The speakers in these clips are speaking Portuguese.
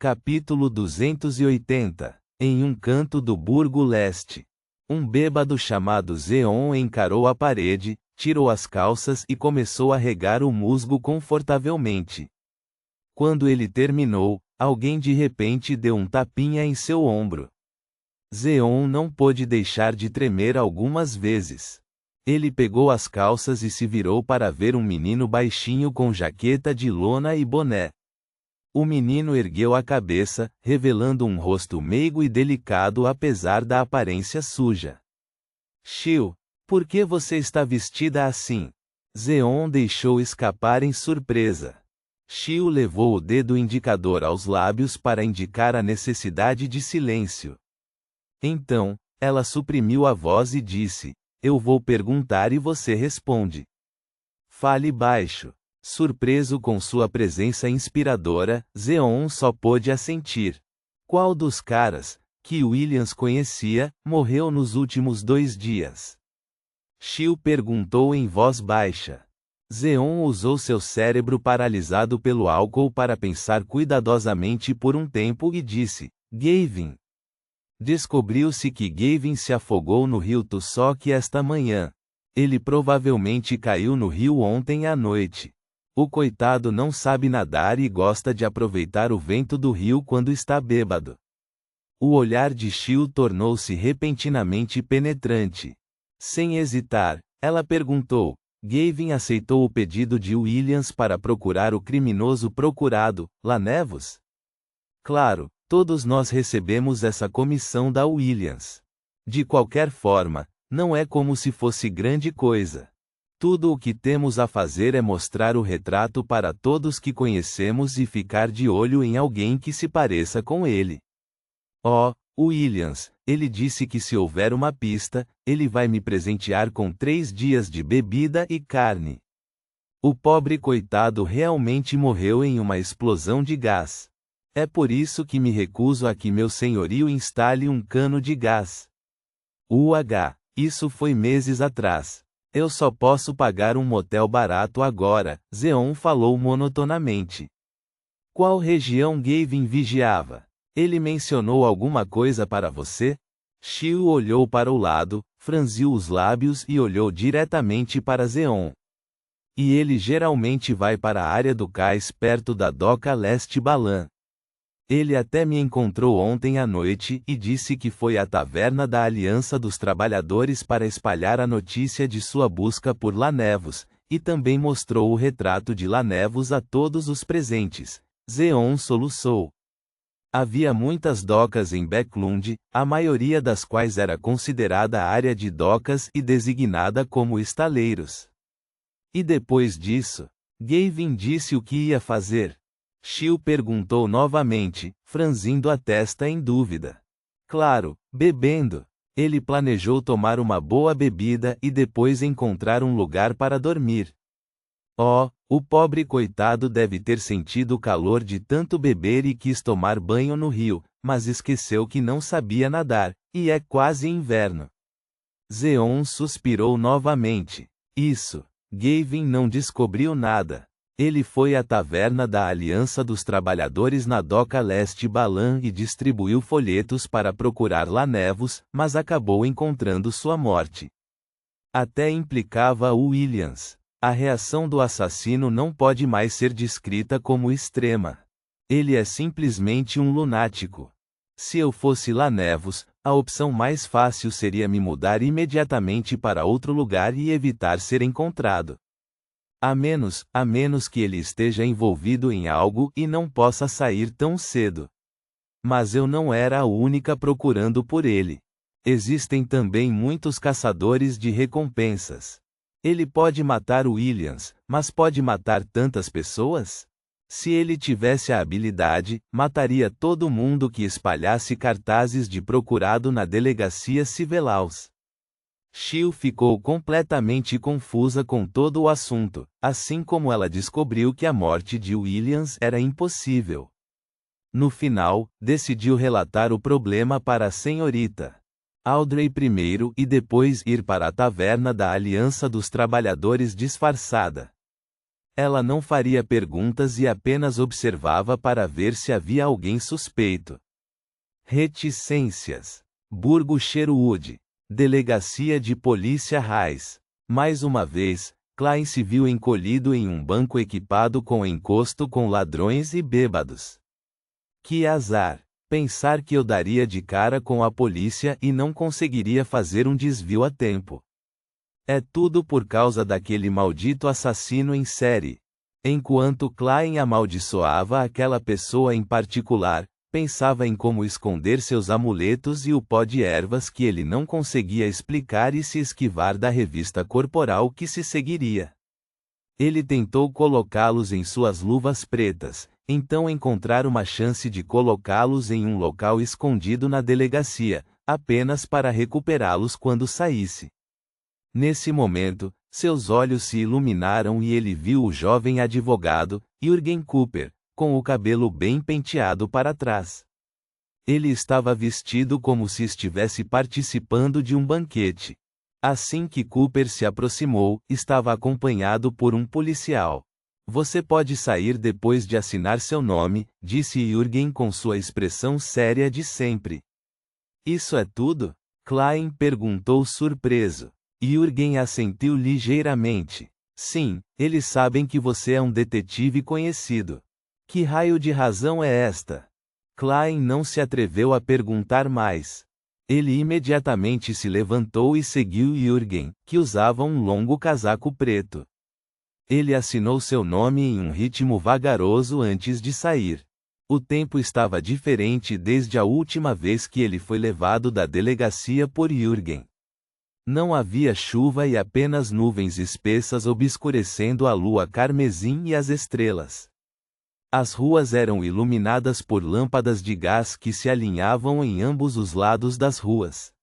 Capítulo 280. Em um canto do Burgo Leste. Um bêbado chamado Zeon encarou a parede, tirou as calças e começou a regar o musgo confortavelmente. Quando ele terminou, alguém de repente deu um tapinha em seu ombro. Zeon não pôde deixar de tremer algumas vezes. Ele pegou as calças e se virou para ver um menino baixinho com jaqueta de lona e boné. O menino ergueu a cabeça, revelando um rosto meigo e delicado apesar da aparência suja. Xiu, por que você está vestida assim? Zeon deixou escapar em surpresa. Xiu levou o dedo indicador aos lábios para indicar a necessidade de silêncio. Então, ela suprimiu a voz e disse: eu vou perguntar e você responde. Fale baixo. Surpreso com sua presença inspiradora, Zeon só pôde assentir. Qual dos caras, que Williams conhecia, morreu nos últimos 2 dias? Xiu perguntou em voz baixa. Zeon usou seu cérebro paralisado pelo álcool para pensar cuidadosamente por um tempo e disse: Gavin. Descobriu-se que Gavin se afogou no rio Tussock esta manhã. Ele provavelmente caiu no rio ontem à noite. O coitado não sabe nadar e gosta de aproveitar o vento do rio quando está bêbado. O olhar de Xiu tornou-se repentinamente penetrante. Sem hesitar, ela perguntou: Gavin aceitou o pedido de Williams para procurar o criminoso procurado, Lanevos? Claro, todos nós recebemos essa comissão da Williams. De qualquer forma, não é como se fosse grande coisa. Tudo o que temos a fazer é mostrar o retrato para todos que conhecemos e ficar de olho em alguém que se pareça com ele. Oh, Williams, ele disse que se houver uma pista, ele vai me presentear com 3 dias de bebida e carne. O pobre coitado realmente morreu em uma explosão de gás. É por isso que me recuso a que meu senhorio instale um cano de gás. Isso foi meses atrás. Eu só posso pagar um motel barato agora, Zeon falou monotonamente. Qual região Gavin vigiava? Ele mencionou alguma coisa para você? Xiu olhou para o lado, franziu os lábios e olhou diretamente para Zeon. E ele geralmente vai para a área do cais perto da doca leste Balan. Ele até me encontrou ontem à noite e disse que foi à taverna da Aliança dos Trabalhadores para espalhar a notícia de sua busca por Lanevos, e também mostrou o retrato de Lanevos a todos os presentes. Zeon soluçou. Havia muitas docas em Backlund, a maioria das quais era considerada área de docas e designada como estaleiros. E depois disso, Gavin disse o que ia fazer. Xiu perguntou novamente, franzindo a testa em dúvida. Claro, bebendo. Ele planejou tomar uma boa bebida e depois encontrar um lugar para dormir. Oh, o pobre coitado deve ter sentido o calor de tanto beber e quis tomar banho no rio, mas esqueceu que não sabia nadar, e é quase inverno. Zeon suspirou novamente. Isso. Gavin não descobriu nada. Ele foi à taverna da Aliança dos Trabalhadores na doca leste Balan e distribuiu folhetos para procurar Lanevos, mas acabou encontrando sua morte. Até implicava Williams. A reação do assassino não pode mais ser descrita como extrema. Ele é simplesmente um lunático. Se eu fosse Lanevos, a opção mais fácil seria me mudar imediatamente para outro lugar e evitar ser encontrado. A menos que ele esteja envolvido em algo e não possa sair tão cedo. Mas eu não era a única procurando por ele. Existem também muitos caçadores de recompensas. Ele pode matar Williams, mas pode matar tantas pessoas? Se ele tivesse a habilidade, mataria todo mundo que espalhasse cartazes de procurado na delegacia Civelaus. Xiu ficou completamente confusa com todo o assunto, assim como ela descobriu que a morte de Williams era impossível. No final, decidiu relatar o problema para a senhorita Audrey primeiro e depois ir para a taverna da Aliança dos Trabalhadores disfarçada. Ela não faria perguntas e apenas observava para ver se havia alguém suspeito. Reticências. Burgo Sherwood. Delegacia de Polícia Rais. Mais uma vez, Klein se viu encolhido em um banco equipado com encosto com ladrões e bêbados. Que azar! Pensar que eu daria de cara com a polícia e não conseguiria fazer um desvio a tempo. É tudo por causa daquele maldito assassino em série. Enquanto Klein amaldiçoava aquela pessoa em particular, pensava em como esconder seus amuletos e o pó de ervas que ele não conseguia explicar e se esquivar da revista corporal que se seguiria. Ele tentou colocá-los em suas luvas pretas, então encontrar uma chance de colocá-los em um local escondido na delegacia, apenas para recuperá-los quando saísse. Nesse momento, seus olhos se iluminaram e ele viu o jovem advogado, Jürgen Cooper, com o cabelo bem penteado para trás. Ele estava vestido como se estivesse participando de um banquete. Assim que Cooper se aproximou, estava acompanhado por um policial. Você pode sair depois de assinar seu nome, disse Jürgen com sua expressão séria de sempre. Isso é tudo? Klein perguntou surpreso. Jürgen assentiu ligeiramente. Sim, eles sabem que você é um detetive conhecido. Que raio de razão é esta? Klein não se atreveu a perguntar mais. Ele imediatamente se levantou e seguiu Jürgen, que usava um longo casaco preto. Ele assinou seu nome em um ritmo vagaroso antes de sair. O tempo estava diferente desde a última vez que ele foi levado da delegacia por Jürgen. Não havia chuva e apenas nuvens espessas obscurecendo a lua carmesim e as estrelas. As ruas eram iluminadas por lâmpadas de gás que se alinhavam em ambos os lados das ruas.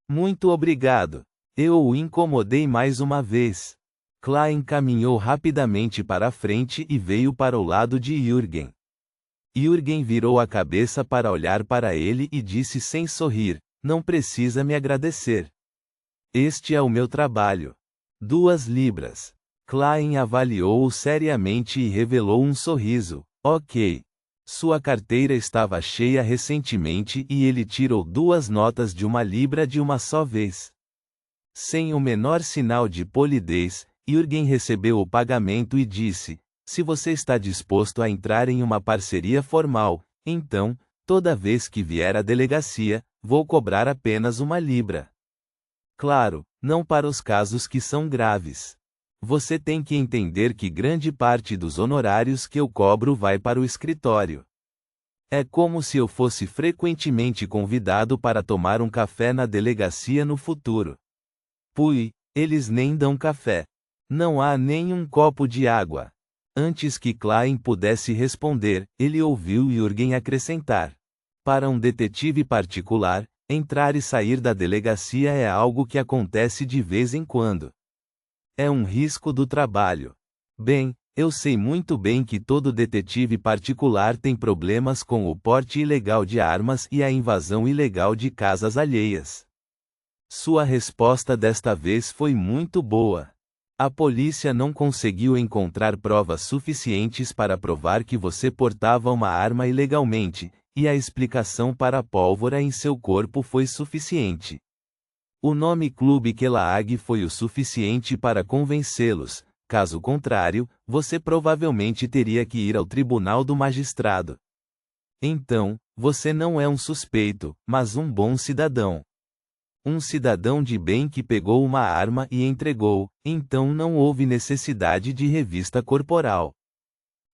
Muito obrigado. Eu o incomodei mais uma vez. Klein caminhou rapidamente para a frente e veio para o lado de Jürgen. Jürgen virou a cabeça para olhar para ele e disse sem sorrir: Não precisa me agradecer. Este é o meu trabalho. 2 libras. Klein avaliou-o seriamente e revelou um sorriso. Ok. Sua carteira estava cheia recentemente e ele tirou 2 notas de 1 libra de uma só vez. Sem o menor sinal de polidez, Jürgen recebeu o pagamento e disse: Se você está disposto a entrar em uma parceria formal, então, toda vez que vier à delegacia, vou cobrar apenas 1 libra. Claro, não para os casos que são graves. Você tem que entender que grande parte dos honorários que eu cobro vai para o escritório. É como se eu fosse frequentemente convidado para tomar um café na delegacia no futuro. Pui, eles nem dão café. Não há nem um copo de água. Antes que Klein pudesse responder, ele ouviu Jürgen acrescentar: Para um detetive particular, entrar e sair da delegacia é algo que acontece de vez em quando. É um risco do trabalho. Bem, eu sei muito bem que todo detetive particular tem problemas com o porte ilegal de armas e a invasão ilegal de casas alheias. Sua resposta desta vez foi muito boa. A polícia não conseguiu encontrar provas suficientes para provar que você portava uma arma ilegalmente, e a explicação para a pólvora em seu corpo foi suficiente. O nome Clube Kelag foi o suficiente para convencê-los, caso contrário, você provavelmente teria que ir ao tribunal do magistrado. Então, você não é um suspeito, mas um bom cidadão. Um cidadão de bem que pegou uma arma e entregou, então não houve necessidade de revista corporal.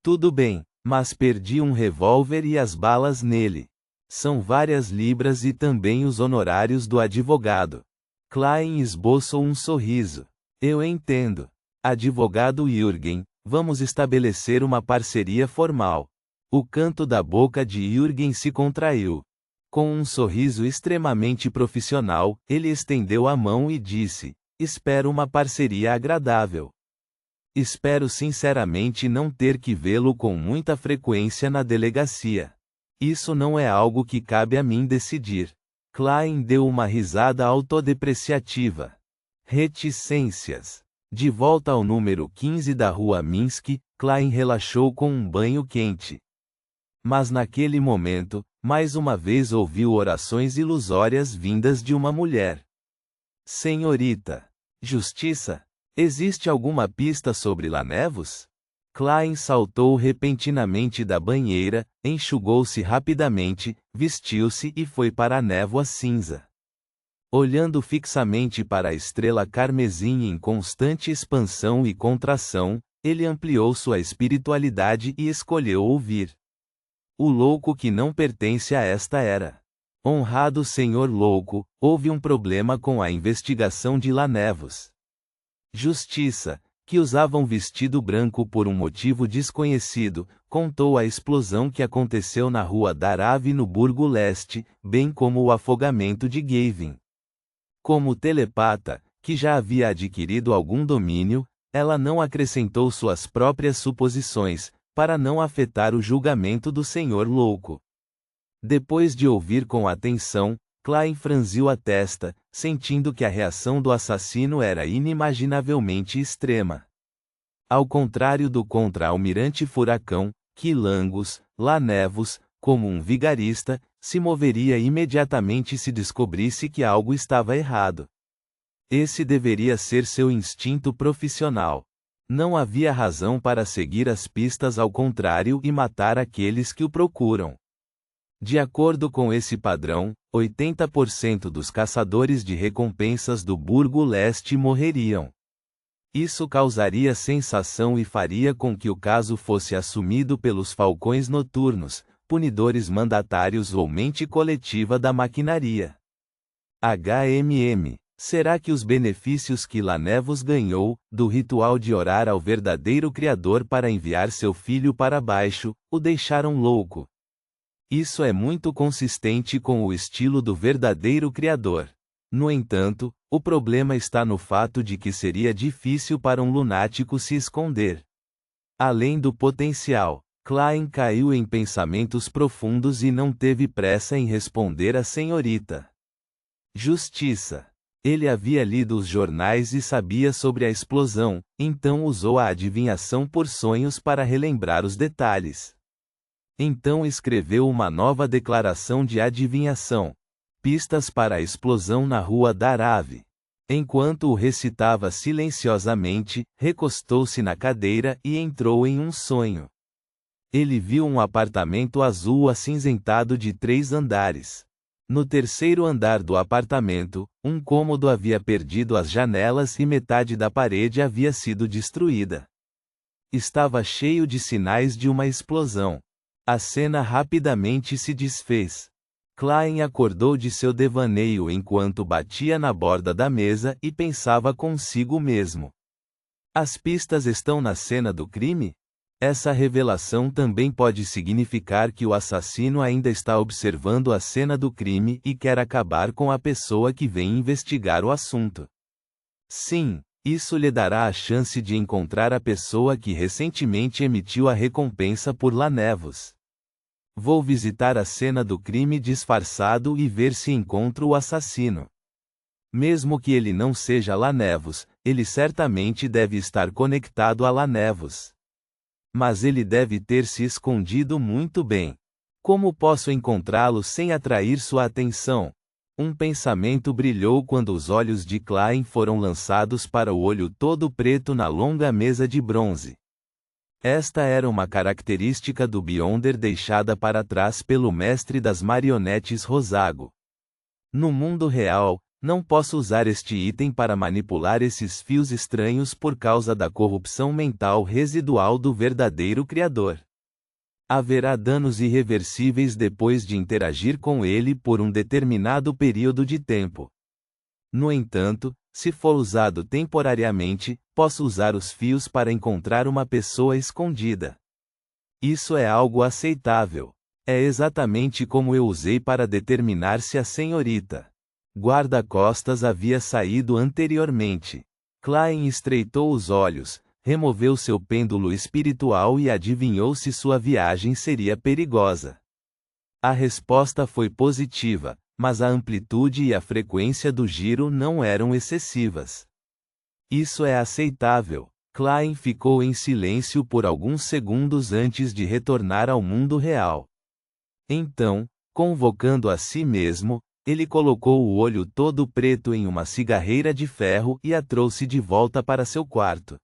Tudo bem, mas perdi um revólver e as balas nele. São várias libras e também os honorários do advogado. Klein esboçou um sorriso. Eu entendo. Advogado Jürgen, vamos estabelecer uma parceria formal. O canto da boca de Jürgen se contraiu. Com um sorriso extremamente profissional, ele estendeu a mão e disse: Espero uma parceria agradável. Espero sinceramente não ter que vê-lo com muita frequência na delegacia. Isso não é algo que cabe a mim decidir. Klein deu uma risada autodepreciativa. Reticências. De volta ao número 15 da rua Minsk, Klein relaxou com um banho quente. Mas naquele momento, mais uma vez ouviu orações ilusórias vindas de uma mulher. Senhorita. Justiça? Existe alguma pista sobre Lanevos? Klein saltou repentinamente da banheira, enxugou-se rapidamente, vestiu-se e foi para a névoa cinza. Olhando fixamente para a estrela carmesim em constante expansão e contração, ele ampliou sua espiritualidade e escolheu ouvir. O louco que não pertence a esta era. Honrado senhor louco, houve um problema com a investigação de Lanevos. Justiça, que usava um vestido branco por um motivo desconhecido, contou a explosão que aconteceu na rua Daravi no Burgo Leste, bem como o afogamento de Gavin. Como telepata, que já havia adquirido algum domínio, ela não acrescentou suas próprias suposições, para não afetar o julgamento do senhor louco. Depois de ouvir com atenção, Klein franziu a testa, sentindo que a reação do assassino era inimaginavelmente extrema. Ao contrário do contra-almirante Furacão, que Lanevos, como um vigarista, se moveria imediatamente se descobrisse que algo estava errado. Esse deveria ser seu instinto profissional. Não havia razão para seguir as pistas ao contrário e matar aqueles que o procuram. De acordo com esse padrão, 80% dos caçadores de recompensas do Burgo Leste morreriam. Isso causaria sensação e faria com que o caso fosse assumido pelos falcões noturnos, punidores mandatários ou mente coletiva da maquinaria. Será que os benefícios que Lanevos ganhou, do ritual de orar ao verdadeiro Criador para enviar seu filho para baixo, o deixaram louco? Isso é muito consistente com o estilo do verdadeiro Criador. No entanto, o problema está no fato de que seria difícil para um lunático se esconder. Além do potencial, Klein caiu em pensamentos profundos e não teve pressa em responder à senhorita. Justiça. Ele havia lido os jornais e sabia sobre a explosão, então usou a adivinhação por sonhos para relembrar os detalhes. Então escreveu uma nova declaração de adivinhação. Pistas para a explosão na rua Daravi. Enquanto o recitava silenciosamente, recostou-se na cadeira e entrou em um sonho. Ele viu um apartamento azul acinzentado de 3 andares. No terceiro andar do apartamento, um cômodo havia perdido as janelas e metade da parede havia sido destruída. Estava cheio de sinais de uma explosão. A cena rapidamente se desfez. Klein acordou de seu devaneio enquanto batia na borda da mesa e pensava consigo mesmo. As pistas estão na cena do crime? Essa revelação também pode significar que o assassino ainda está observando a cena do crime e quer acabar com a pessoa que vem investigar o assunto. Sim, isso lhe dará a chance de encontrar a pessoa que recentemente emitiu a recompensa por Lanevos. Vou visitar a cena do crime disfarçado e ver se encontro o assassino. Mesmo que ele não seja Lanevos, ele certamente deve estar conectado a Lanevos. Mas ele deve ter se escondido muito bem. Como posso encontrá-lo sem atrair sua atenção? Um pensamento brilhou quando os olhos de Klein foram lançados para o olho todo preto na longa mesa de bronze. Esta era uma característica do Beyonder deixada para trás pelo mestre das marionetes Rosago. No mundo real, não posso usar este item para manipular esses fios estranhos por causa da corrupção mental residual do verdadeiro Criador. Haverá danos irreversíveis depois de interagir com ele por um determinado período de tempo. No entanto, se for usado temporariamente, posso usar os fios para encontrar uma pessoa escondida. Isso é algo aceitável. É exatamente como eu usei para determinar se a senhorita guarda-costas havia saído anteriormente. Klein estreitou os olhos, removeu seu pêndulo espiritual e adivinhou se sua viagem seria perigosa. A resposta foi positiva, mas a amplitude e a frequência do giro não eram excessivas. Isso é aceitável. Klein ficou em silêncio por alguns segundos antes de retornar ao mundo real. Então, convocando a si mesmo, ele colocou o olho todo preto em uma cigarreira de ferro e a trouxe de volta para seu quarto.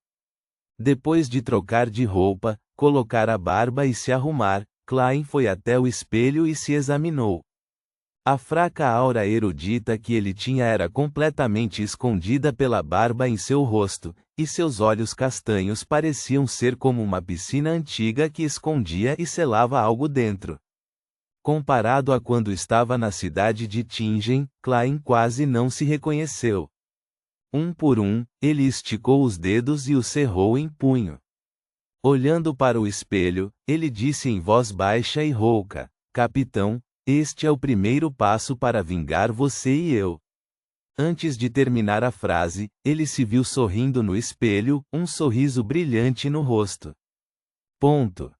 Depois de trocar de roupa, colocar a barba e se arrumar, Klein foi até o espelho e se examinou. A fraca aura erudita que ele tinha era completamente escondida pela barba em seu rosto, e seus olhos castanhos pareciam ser como uma piscina antiga que escondia e selava algo dentro. Comparado a quando estava na cidade de Tingen, Klein quase não se reconheceu. Um por um, ele esticou os dedos e os cerrou em punho. Olhando para o espelho, ele disse em voz baixa e rouca: "Capitão, este é o primeiro passo para vingar você e eu." Antes de terminar a frase, ele se viu sorrindo no espelho, um sorriso brilhante no rosto. Ponto.